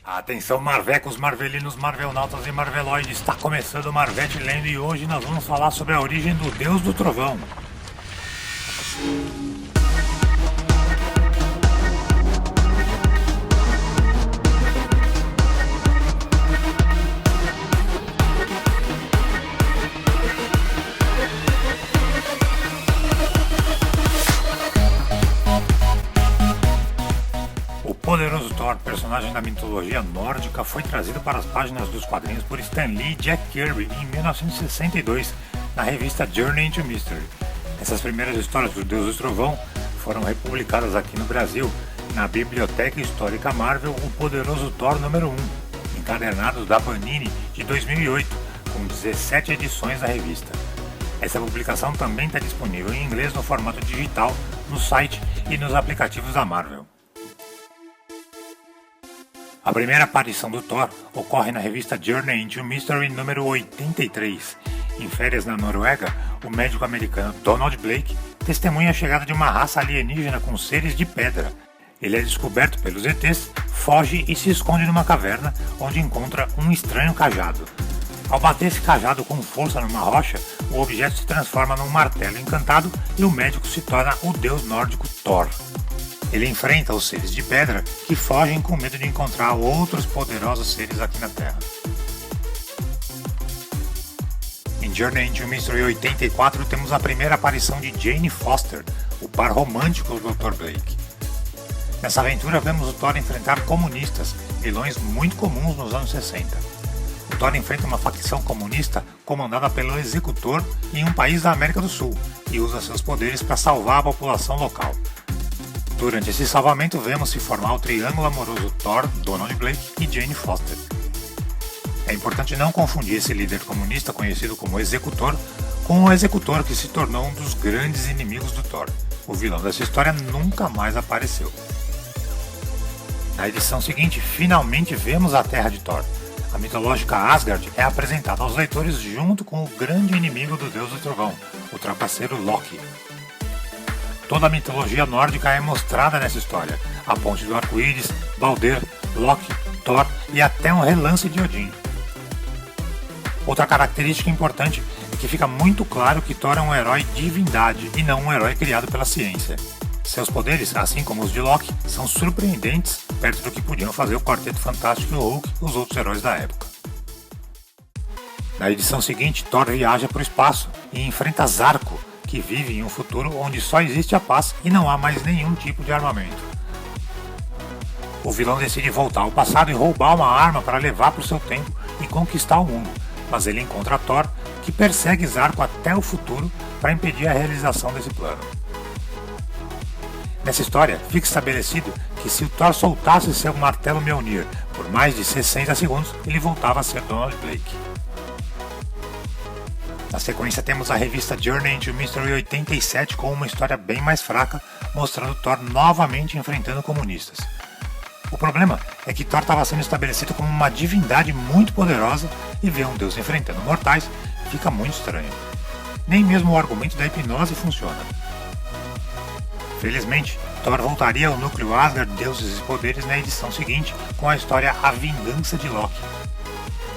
Atenção Marvecos, Marvelinos, Marvelnautas e Marveloides, está começando o Marvete Lendo e hoje nós vamos falar sobre a origem do Deus do Trovão. O poderoso Thor, personagem da mitologia nórdica, foi trazido para as páginas dos quadrinhos por Stan Lee e Jack Kirby em 1962, na revista Journey into Mystery. Essas primeiras histórias do Deus do Trovão foram republicadas aqui no Brasil, na Biblioteca Histórica Marvel, O Poderoso Thor número 1, encadernados da Panini de 2008, com 17 edições da revista. Essa publicação também está disponível em inglês no formato digital, no site e nos aplicativos da Marvel. A primeira aparição do Thor ocorre na revista Journey into Mystery número 83. Em férias na Noruega, o médico americano Donald Blake testemunha a chegada de uma raça alienígena com seres de pedra. Ele é descoberto pelos ETs, foge e se esconde numa caverna, onde encontra um estranho cajado. Ao bater esse cajado com força numa rocha, o objeto se transforma num martelo encantado e o médico se torna o deus nórdico Thor. Ele enfrenta os seres de pedra que fogem com medo de encontrar outros poderosos seres aqui na Terra. Em Journey into Mystery 84 temos a primeira aparição de Jane Foster, o par romântico do Dr. Blake. Nessa aventura vemos o Thor enfrentar comunistas, vilões muito comuns nos anos 60. O Thor enfrenta uma facção comunista comandada pelo Executor em um país da América do Sul e usa seus poderes para salvar a população local. Durante esse salvamento vemos se formar o triângulo amoroso Thor, Donald Blake e Jane Foster. É importante não confundir esse líder comunista conhecido como Executor com o Executor que se tornou um dos grandes inimigos do Thor. O vilão dessa história nunca mais apareceu. Na edição seguinte, finalmente vemos a Terra de Thor. A mitológica Asgard é apresentada aos leitores junto com o grande inimigo do Deus do Trovão, o trapaceiro Loki. Toda a mitologia nórdica é mostrada nessa história, a ponte do arco-íris, Balder, Loki, Thor e até um relance de Odin. Outra característica importante é que fica muito claro que Thor é um herói divindade e não um herói criado pela ciência. Seus poderes, assim como os de Loki, são surpreendentes perto do que podiam fazer o Quarteto Fantástico e o Hulk e os outros heróis da época. Na edição seguinte, Thor viaja para o espaço e enfrenta Zarko, que vive em um futuro onde só existe a paz e não há mais nenhum tipo de armamento. O vilão decide voltar ao passado e roubar uma arma para levar para o seu tempo e conquistar o mundo, mas ele encontra Thor, que persegue Zarko até o futuro para impedir a realização desse plano. Nessa história, fica estabelecido que se o Thor soltasse seu martelo Mjolnir por mais de 60 segundos, ele voltava a ser Donald Blake. Na sequência temos a revista Journey into Mystery 87 com uma história bem mais fraca, mostrando Thor novamente enfrentando comunistas. O problema é que Thor estava sendo estabelecido como uma divindade muito poderosa e ver um deus enfrentando mortais fica muito estranho. Nem mesmo o argumento da hipnose funciona. Felizmente, Thor voltaria ao núcleo Asgard, deuses e poderes na edição seguinte com a história A Vingança de Loki.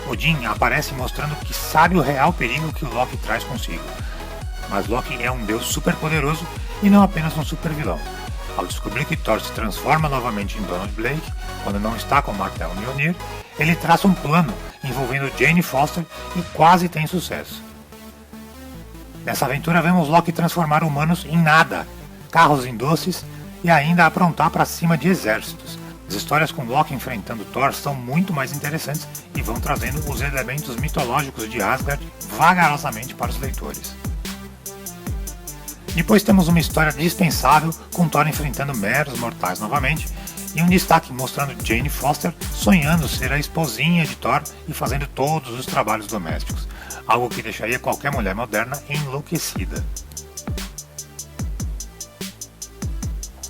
Odin aparece mostrando que sabe o real perigo que o Loki traz consigo. Mas Loki é um deus super poderoso e não apenas um super vilão. Ao descobrir que Thor se transforma novamente em Donald Blake, quando não está com o martelo Mjolnir, ele traça um plano envolvendo Jane Foster e quase tem sucesso. Nessa aventura vemos Loki transformar humanos em nada, carros em doces e ainda aprontar para cima de exércitos. As histórias com Loki enfrentando Thor são muito mais interessantes e vão trazendo os elementos mitológicos de Asgard vagarosamente para os leitores. Depois temos uma história dispensável com Thor enfrentando meros mortais novamente e um destaque mostrando Jane Foster sonhando ser a esposinha de Thor e fazendo todos os trabalhos domésticos, algo que deixaria qualquer mulher moderna enlouquecida.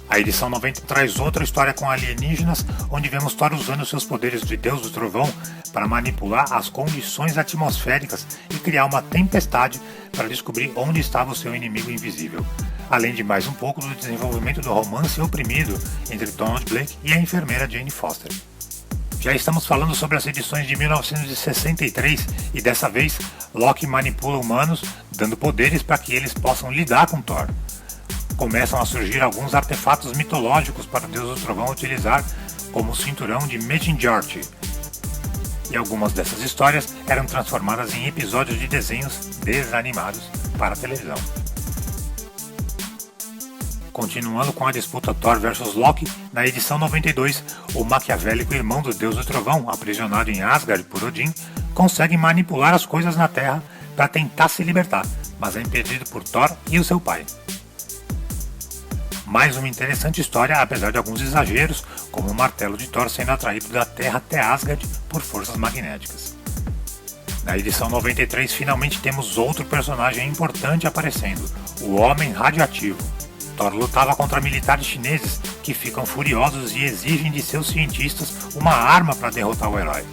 A edição 90 traz outra história com alienígenas, onde vemos Thor usando seus poderes de Deus do Trovão para manipular as condições atmosféricas e criar uma tempestade para descobrir onde estava o seu inimigo invisível, além de mais um pouco do desenvolvimento do romance oprimido entre Donald Blake e a enfermeira Jane Foster. Já estamos falando sobre as edições de 1963 e dessa vez Loki manipula humanos, dando poderes para que eles possam lidar com Thor. Começam a surgir alguns artefatos mitológicos para o Deus do Trovão utilizar, como o cinturão de Medjugorje. E algumas dessas histórias eram transformadas em episódios de desenhos desanimados para a televisão. Continuando com a disputa Thor vs Loki, na edição 92, o maquiavélico irmão do Deus do Trovão, aprisionado em Asgard por Odin, consegue manipular as coisas na Terra para tentar se libertar, mas é impedido por Thor e o seu pai. Mais uma interessante história, apesar de alguns exageros, como o martelo de Thor sendo atraído da Terra até Asgard por forças magnéticas. Na edição 93, finalmente temos outro personagem importante aparecendo, o Homem Radioativo. Thor lutava contra militares chineses que ficam furiosos e exigem de seus cientistas uma arma para derrotar o herói.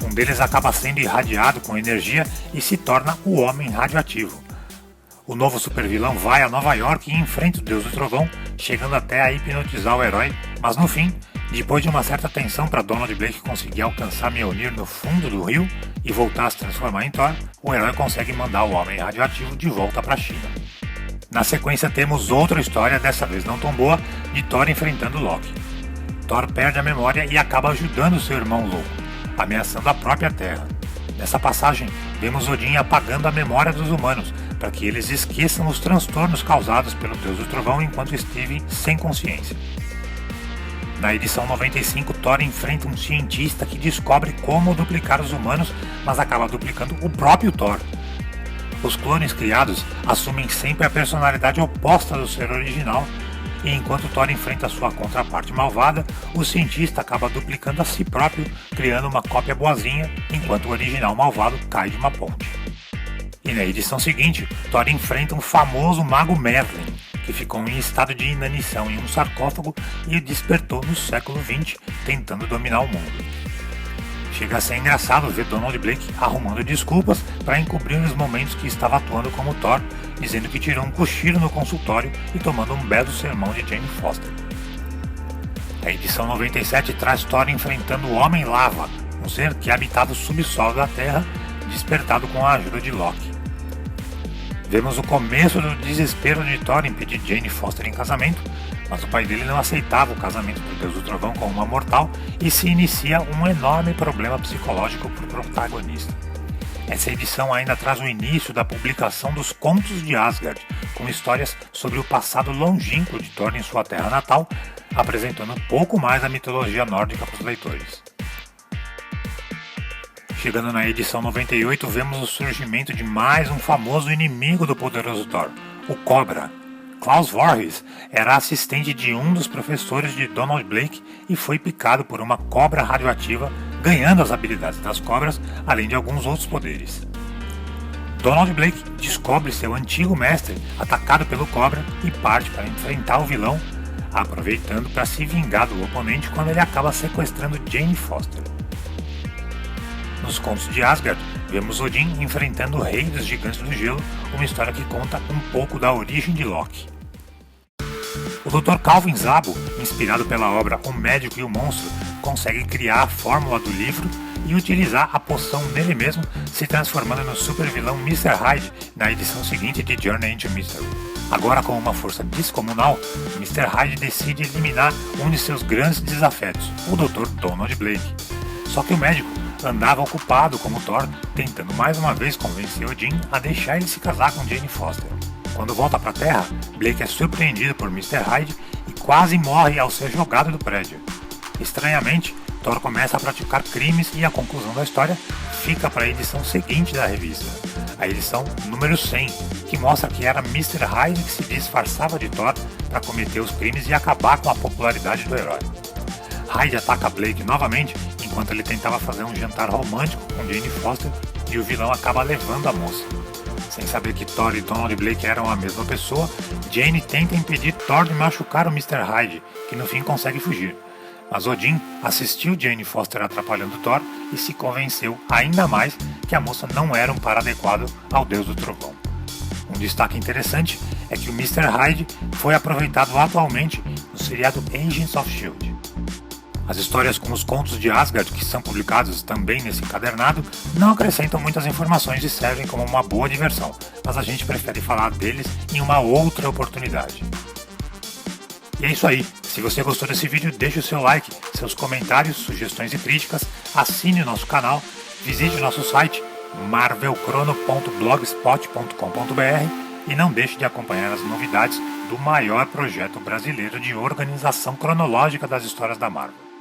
Um deles acaba sendo irradiado com energia e se torna o Homem Radioativo. O novo supervilão vai a Nova York e enfrenta o Deus do Trovão, chegando até a hipnotizar o herói, mas no fim, depois de uma certa tensão para Donald Blake conseguir alcançar Mjolnir no fundo do rio e voltar a se transformar em Thor, o herói consegue mandar o Homem Radioativo de volta para a China. Na sequência temos outra história, dessa vez não tão boa, de Thor enfrentando Loki. Thor perde a memória e acaba ajudando seu irmão louco, ameaçando a própria Terra. Nessa passagem, vemos Odin apagando a memória dos humanos, para que eles esqueçam os transtornos causados pelo Deus do Trovão enquanto estive sem consciência. Na edição 95, Thor enfrenta um cientista que descobre como duplicar os humanos, mas acaba duplicando o próprio Thor. Os clones criados assumem sempre a personalidade oposta do ser original, e enquanto Thor enfrenta sua contraparte malvada, o cientista acaba duplicando a si próprio, criando uma cópia boazinha, enquanto o original malvado cai de uma ponte. E na edição seguinte, Thor enfrenta um famoso mago Merlin, que ficou em estado de inanição em um sarcófago e despertou no século XX, tentando dominar o mundo. Chega a ser engraçado ver Donald Blake arrumando desculpas para encobrir os momentos que estava atuando como Thor, dizendo que tirou um cochilo no consultório e tomando um belo sermão de Jane Foster. A edição 97 traz Thor enfrentando o Homem Lava, um ser que habitava o subsolo da Terra, despertado com a ajuda de Loki. Vemos o começo do desespero de Thor em pedir Jane Foster em casamento, mas o pai dele não aceitava o casamento do Deus do Trovão com uma mortal e se inicia um enorme problema psicológico para o protagonista. Essa edição ainda traz o início da publicação dos Contos de Asgard, com histórias sobre o passado longínquo de Thor em sua terra natal, apresentando um pouco mais da mitologia nórdica para os leitores. Chegando na edição 98, vemos o surgimento de mais um famoso inimigo do poderoso Thor, o Cobra. Klaus Voorhees era assistente de um dos professores de Donald Blake e foi picado por uma cobra radioativa, ganhando as habilidades das cobras, além de alguns outros poderes. Donald Blake descobre seu antigo mestre atacado pelo cobra e parte para enfrentar o vilão, aproveitando para se vingar do oponente quando ele acaba sequestrando Jane Foster. Nos Contos de Asgard, vemos Odin enfrentando o Rei dos Gigantes do Gelo, uma história que conta um pouco da origem de Loki. O Dr. Calvin Zabo, inspirado pela obra O Médico e o Monstro, consegue criar a fórmula do livro e utilizar a poção nele mesmo, se transformando no supervilão Mr. Hyde na edição seguinte de Journey into Mystery. Agora com uma força descomunal, Mr. Hyde decide eliminar um de seus grandes desafetos, o Dr. Donald Blake. Só que o médico andava ocupado como Thor, tentando mais uma vez convencer Odin a deixar ele se casar com Jane Foster. Quando volta para a Terra, Blake é surpreendido por Mr. Hyde e quase morre ao ser jogado do prédio. Estranhamente, Thor começa a praticar crimes e a conclusão da história fica para a edição seguinte da revista, a edição número 100, que mostra que era Mr. Hyde que se disfarçava de Thor para cometer os crimes e acabar com a popularidade do herói. Hyde ataca Blake novamente enquanto ele tentava fazer um jantar romântico com Jane Foster e o vilão acaba levando a moça. Sem saber que Thor e Donald Blake eram a mesma pessoa, Jane tenta impedir Thor de machucar o Mr. Hyde, que no fim consegue fugir. Mas Odin assistiu Jane Foster atrapalhando Thor e se convenceu ainda mais que a moça não era um par adequado ao Deus do Trovão. Um destaque interessante é que o Mr. Hyde foi aproveitado atualmente no seriado Agents of S.H.I.E.L.D. As histórias com os contos de Asgard, que são publicados também nesse encadernado, não acrescentam muitas informações e servem como uma boa diversão, mas a gente prefere falar deles em uma outra oportunidade. E é isso aí, se você gostou desse vídeo, deixe o seu like, seus comentários, sugestões e críticas, assine o nosso canal, visite o nosso site marvelcrono.blogspot.com.br e não deixe de acompanhar as novidades do maior projeto brasileiro de organização cronológica das histórias da Marvel.